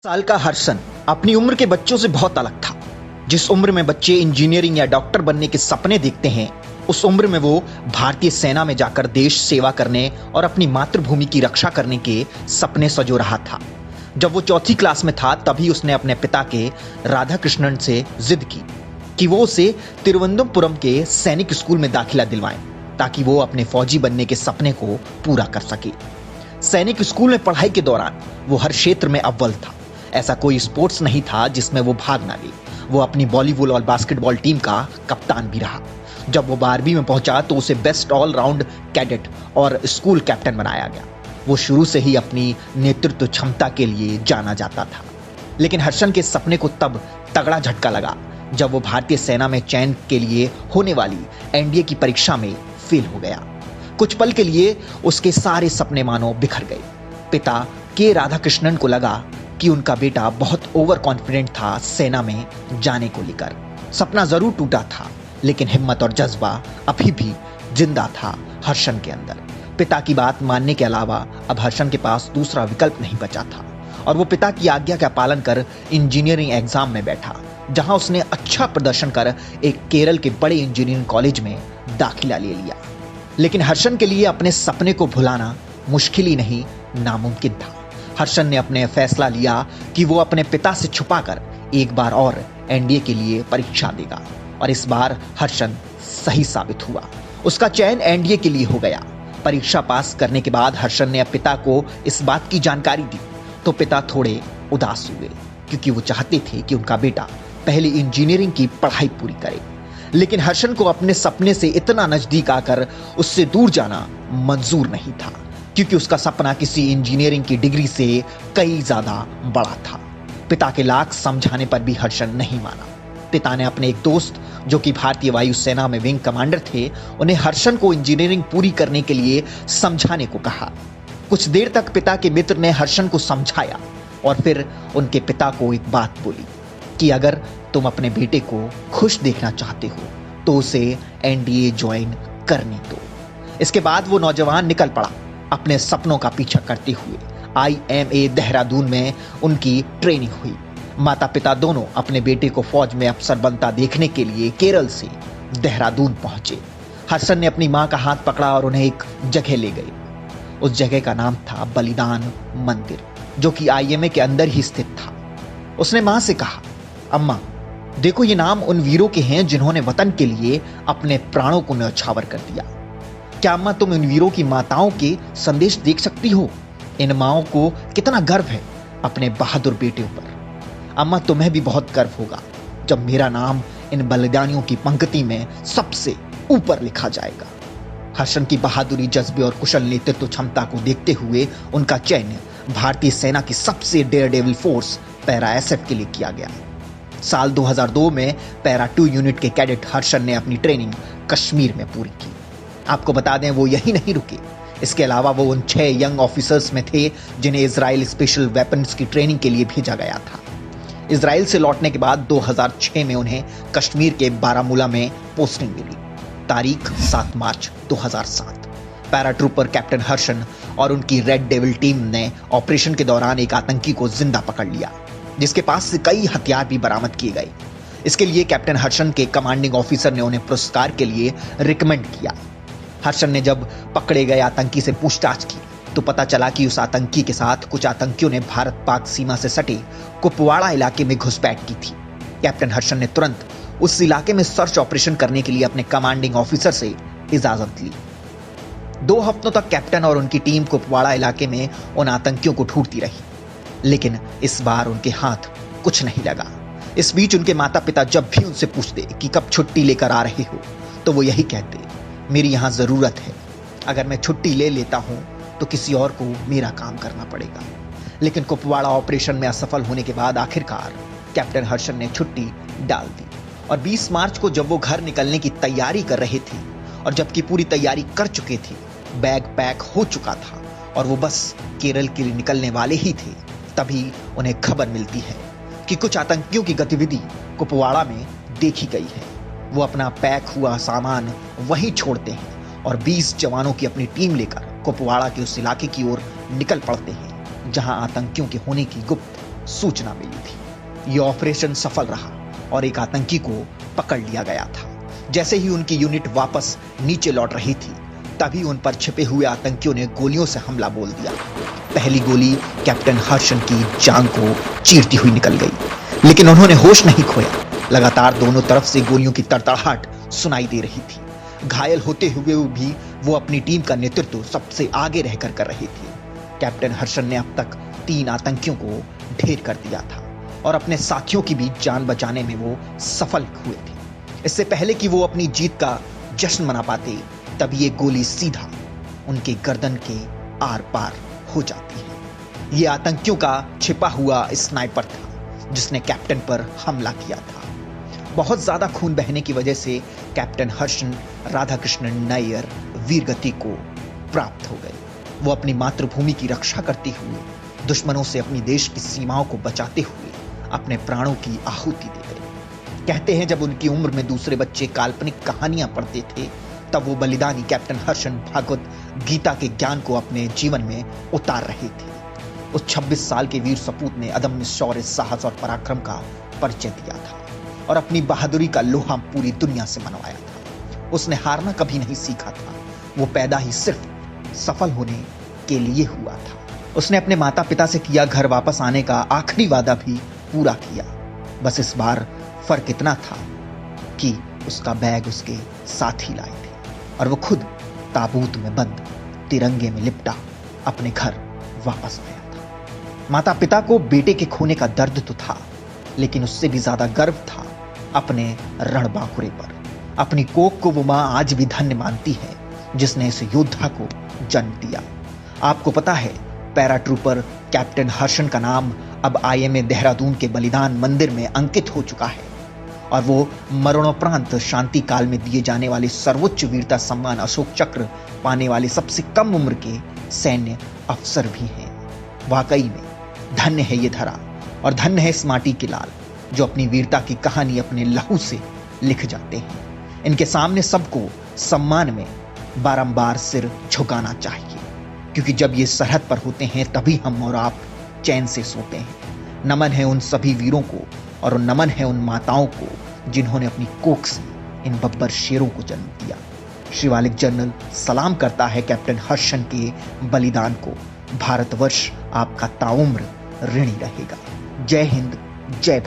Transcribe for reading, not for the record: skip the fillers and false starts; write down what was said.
साल का हर्षन अपनी उम्र के बच्चों से बहुत अलग था। जिस उम्र में बच्चे इंजीनियरिंग या डॉक्टर बनने के सपने देखते हैं, उस उम्र में वो भारतीय सेना में जाकर देश सेवा करने और अपनी मातृभूमि की रक्षा करने के सपने सजो रहा था। जब वो चौथी क्लास में था, तभी उसने अपने पिता के राधाकृष्णन से जिद की कि वो उसे तिरुवनंतपुरम के सैनिक स्कूल में दाखिला दिलवाएं, ताकि वो अपने फौजी बनने के सपने को पूरा कर सके। सैनिक स्कूल में पढ़ाई के दौरान वो हर क्षेत्र में अव्वल था। ऐसा कोई स्पोर्ट्स नहीं था जिसमें वो भाग ना ले। वो अपनी वॉलीबॉल और बास्केटबॉल टीम का कप्तान भी रहा। जब वो 12वीं में पहुंचा तो उसे बेस्ट ऑलराउंड कैडेट और स्कूल कैप्टन बनाया गया। वो शुरू से ही अपनी नेतृत्व क्षमता के लिए जाना जाता था। लेकिन हर्षन के सपने को तब तगड़ा झटका लगा जब वो भारतीय सेना में चयन के लिए होने वाली एनडीए की परीक्षा में फेल हो गया। कुछ पल के लिए उसके सारे सपने मानो बिखर गए। पिता के राधाकृष्णन को लगा कि उनका बेटा बहुत ओवर कॉन्फिडेंट था सेना में जाने को लेकर। सपना जरूर टूटा था, लेकिन हिम्मत और जज्बा अभी भी जिंदा था हर्षन के अंदर। पिता की बात मानने के अलावा अब हर्षन के पास दूसरा विकल्प नहीं बचा था और वो पिता की आज्ञा का पालन कर इंजीनियरिंग एग्जाम में बैठा, जहां उसने अच्छा प्रदर्शन कर एक केरल के बड़े इंजीनियरिंग कॉलेज में दाखिला ले लिया। लेकिन हर्षन के लिए अपने सपने को भुलाना मुश्किल ही नहीं, नामुमकिन था। हर्षन ने अपने फैसला लिया कि वो अपने पिता से छुपाकर एक बार और एनडीए के लिए परीक्षा देगा, और इस बार हर्षन सही साबित हुआ। उसका चयन एनडीए के लिए हो गया। परीक्षा पास करने के बाद हर्षन ने पिता को इस बात की जानकारी दी तो पिता थोड़े उदास हुए, क्योंकि वो चाहते थे कि उनका बेटा पहले इंजीनियरिंग की पढ़ाई पूरी करे। लेकिन हर्षन को अपने सपने से इतना नजदीक आकर उससे दूर जाना मंजूर नहीं था, क्योंकि उसका सपना किसी इंजीनियरिंग की डिग्री से कई ज्यादा बड़ा था। पिता के लाख समझाने पर भी हर्षन नहीं माना। पिता ने अपने एक दोस्त, जो कि भारतीय वायुसेना में विंग कमांडर थे, उन्हें हर्षन को इंजीनियरिंग पूरी करने के लिए समझाने को कहा। कुछ देर तक पिता के मित्र ने हर्षन को समझाया और फिर उनके पिता को एक बात बोली कि अगर तुम अपने बेटे को खुश देखना चाहते हो तो उसे एनडीए ज्वाइन करने दो। इसके बाद वो नौजवान निकल पड़ा अपने सपनों का पीछा करते हुए। IMA देहरादून में उनकी ट्रेनिंग हुई। माता पिता दोनों अपने बेटे को फौज में अफसर बनता देखने के लिए केरल से देहरादून पहुंचे। हर्षन ने अपनी मां का हाथ पकड़ा और उन्हें एक जगह ले गए। उस जगह का नाम था बलिदान मंदिर, जो कि IMA के अंदर ही स्थित था। उसने मां से कहा, अम्मा देखो, ये नाम उन वीरों के हैं जिन्होंने वतन के लिए अपने प्राणों को न्यौछावर कर दिया। क्या अम्मा तुम इन वीरों की माताओं के संदेश देख सकती हो? इन माओं को कितना गर्व है अपने बहादुर बेटियों पर। अम्मा, तुम्हें भी बहुत गर्व होगा जब मेरा नाम इन बलिदानियों की पंक्ति में सबसे ऊपर लिखा जाएगा। हर्षन की बहादुरी, जज्बे और कुशल नेतृत्व क्षमता को देखते हुए उनका चयन भारतीय सेना की सबसे डेयरडेविल फोर्स पैरा एसएफ के लिए किया गया। साल 2002 में पैरा 2 यूनिट के कैडेट हर्षन ने अपनी ट्रेनिंग कश्मीर में पूरी की। आपको बता दें, वो यही नहीं रुके। इसके अलावा वो उन 6 यंग ऑफिसर्स में थे जिन्हें इजराइल स्पेशल वेपन्स की ट्रेनिंग के लिए भेजा गया था। इजराइल से लौटने के बाद 2006 में उन्हें कश्मीर के बारामूला में पोस्टिंग मिली। तारीख 7 मार्च 2007। पैराट्रूपर कैप्टन हर्षन और उनकी रेड डेविल टीम ने ऑपरेशन के दौरान एक आतंकी को जिंदा पकड़ लिया, जिसके पास से कई हथियार भी बरामद किए गए। इसके लिए कैप्टन हर्षन के कमांडिंग ऑफिसर ने उन्हें पुरस्कार के लिए रिकमेंड किया। हर्षन ने जब पकड़े गए आतंकी से पूछताछ की तो पता चला कि उस आतंकी के साथ कुछ आतंकियों ने भारत पाक सीमा से सटे कुपवाड़ा इलाके में घुसपैठ की थी। कैप्टन हर्षन ने तुरंत उस इलाके में सर्च ऑपरेशन करने के लिए अपने कमांडिंग ऑफिसर से इजाजत ली। 2 हफ्तों तक कैप्टन और उनकी टीम कुपवाड़ा इलाके में उन आतंकियों को ढूंढती रही, लेकिन इस बार उनके हाथ कुछ नहीं लगा। इस बीच उनके माता पिता जब भी उनसे पूछते कि कब छुट्टी लेकर आ रहे हो, तो वो यही कहते, मेरी यहां जरूरत है। अगर मैं छुट्टी ले लेता हूं तो किसी और को मेरा काम करना पड़ेगा। लेकिन कुपवाड़ा ऑपरेशन में असफल होने के बाद आखिरकार कैप्टन हर्षन ने छुट्टी डाल दी और 20 मार्च को जब वो घर निकलने की तैयारी कर रहे थे, और जबकि पूरी तैयारी कर चुके थे, बैग पैक हो चुका था और वो बस केरल के लिए निकलने वाले ही थे, तभी उन्हें खबर मिलती है कि कुछ आतंकियों की गतिविधि कुपवाड़ा में देखी गई है। वो अपना पैक हुआ सामान वहीं छोड़ते हैं और 20 जवानों की अपनी टीम लेकर कुपवाड़ा के उस इलाके की ओर निकल पड़ते हैं जहां आतंकियों के होने की गुप्त सूचना मिली थी। यह ऑपरेशन सफल रहा और एक आतंकी को पकड़ लिया गया था। जैसे ही उनकी यूनिट वापस नीचे लौट रही थी, तभी उन पर छिपे हुए आतंकियों ने गोलियों से हमला बोल दिया। पहली गोली कैप्टन हर्षन की जांघ को चीरती हुई निकल गई, लेकिन उन्होंने होश नहीं खोया। लगातार दोनों तरफ से गोलियों की तड़तड़ाहट सुनाई दे रही थी। घायल होते हुए भी वो अपनी टीम का नेतृत्व सबसे आगे रहकर कर रहे थे। कैप्टन हर्षन ने अब तक 3 आतंकियों को ढेर कर दिया था और अपने साथियों की भी जान बचाने में वो सफल हुए थे। इससे पहले कि वो अपनी जीत का जश्न मना पाते, तभी एक गोली सीधा उनके गर्दन के आर पार हो जाती है। ये आतंकियों का छिपा हुआ स्नाइपर था जिसने कैप्टन पर हमला किया था। बहुत ज्यादा खून बहने की वजह से कैप्टन हर्षन राधाकृष्णन नायर वीरगति को प्राप्त हो गए। वो अपनी मातृभूमि की रक्षा करते हुए, दुश्मनों से अपनी देश की सीमाओं को बचाते हुए अपने प्राणों की आहुति दे गए। कहते हैं जब उनकी उम्र में दूसरे बच्चे काल्पनिक कहानियां पढ़ते थे, तब वो बलिदानी कैप्टन हर्षन भागवत गीता के ज्ञान को अपने जीवन में उतार रहे थे। उस 26 साल के वीर सपूत ने अदम्य शौर्य, साहस और पराक्रम का परिचय दिया था और अपनी बहादुरी का लोहा पूरी दुनिया से मनवाया था। उसने हारना कभी नहीं सीखा था। वो पैदा ही सिर्फ सफल होने के लिए हुआ था। उसने अपने माता पिता से किया घर वापस आने का आखिरी वादा भी पूरा किया। बस इस बार फर्क इतना था कि उसका बैग उसके साथ ही लाए थे और वो खुद ताबूत में बंद, तिरंगे में लिपटा अपने घर वापस आया था। माता पिता को बेटे के खोने का दर्द तो था, लेकिन उससे भी ज्यादा गर्व था अपने रणबांकुरे पर। अपनी कोख को वो मां आज भी धन्य मानती है जिसने इस योद्धा को जन्म दिया। आपको पता है, पैराट्रूपर कैप्टन हर्षन का नाम अब IMA देहरादून के बलिदान मंदिर में अंकित हो चुका है और वो मरणोपरांत शांति काल में दिए जाने वाले सर्वोच्च वीरता सम्मान अशोक चक्र पाने वाले सबसे कम उम्र के सैन्य अफसर भी हैं। वाकई में धन्य है ये धरा और धन्य है इस माटी के लाल जो अपनी वीरता की कहानी अपने लहू से लिख जाते हैं। इनके सामने सबको सम्मान में बारंबार सिर झुकाना चाहिए, क्योंकि जब ये सरहद पर होते हैं तभी हम और आप चैन से सोते हैं। नमन है उन सभी वीरों को और नमन है उन माताओं को जिन्होंने अपनी कोख से इन बब्बर शेरों को जन्म दिया। शिवालिक जर्नल सलाम करता है कैप्टन हर्षन के बलिदान को। भारतवर्ष आपका ताउम्र ऋणी रहेगा। जय हिंद, जय भारत।